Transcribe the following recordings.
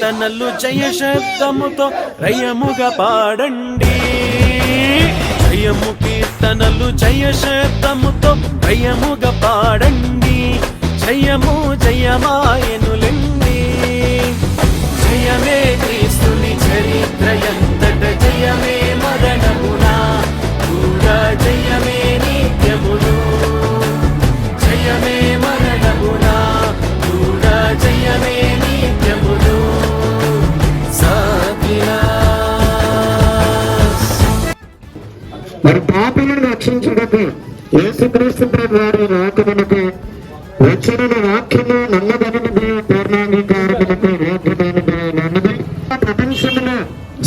కీర్తనలు జయ శబ్దముతో రయముగా పాడండి. జయము కీర్తనలు జయ శబ్దముతో రయముగా పాడండి. జయము జయమాయనులండి. జయమే క్రీస్తుని చరిత్ర ఎంతట జయమే మరణమునా కూడా జయమే నిత్యమును. జయమే మరణమునా కూడా జయమే నిత్యమును. మరి పాపులను రక్షించుటకు యేసుక్రీస్తు ప్రభు వారి రాకమునకు వచ్చిన వాక్యము నమ్మదగినది, పూర్ణాంగీకారమునకు యోగ్యమైనది. ప్రపంచంలో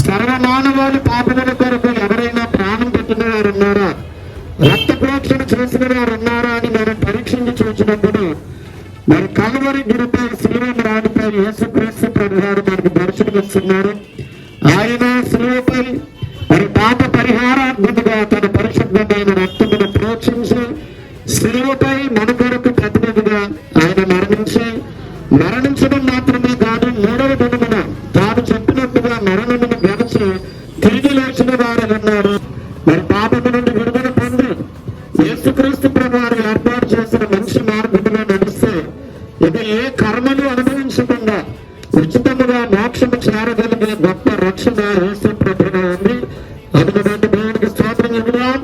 సర్వమానవాళి పాపుల కొరకు ఎవరైనా ప్రాణం పెట్టిన వారు ఉన్నారా, రక్త ప్రోక్షణ చేసిన వారు ఉన్నారా అని మనం పరీక్షించి చూసినప్పుడు మరి కలువరి గిరిపై శిలువ రాడిపై యేసుక్రీస్తు ప్రభు వారు మనకు దర్శనమిస్తున్నారు. ఆయన శిలువపై మరి పాప పరిహారాత్మకగా తన పరిశుద్ధమైన రక్తమును ప్రోక్షించి శిలువపై మన కొరకు ప్రతినిధిగా ఆయన మరణించడం మాత్రమే కాదు, 3వ దినమున తాను చెప్పినట్టుగా మరణమును గెలిచి తిరిగి లేచిన వారు ఉన్నారు. మరి పాపము నుండి విడుదల పొంది యేసుక్రీస్తు ప్రభువారు ఏర్పాటు చేసిన మనిషి మార్గంలో నడిస్తే ఇది ఏ కర్మలు అనుభవించకుండా ఉచితముగా మోక్షము చేరగలిగే గొప్ప రక్షణ యేసు ప్రభుగా ఉంది. అందుకంటే దేవునికి స్తోత్రం చెబుదాం.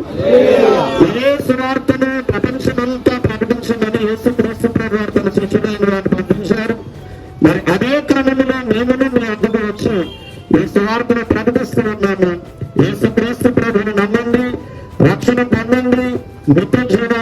ఏ సువార్తను ప్రపంచమంతా ప్రకటించమని యేసుక్రీస్తు ప్రభువారు తన శిష్యులైన వారిని పంపించారు. మరి అదే క్రమంలో మేమును మీ వద్దకు వచ్చి ఈ సువార్తను ప్రకటిస్తూ ఉన్నాము. యేసుక్రీస్తు ప్రభువును నమ్మండి, రక్షణ పొందండి, నిత్య జీవనం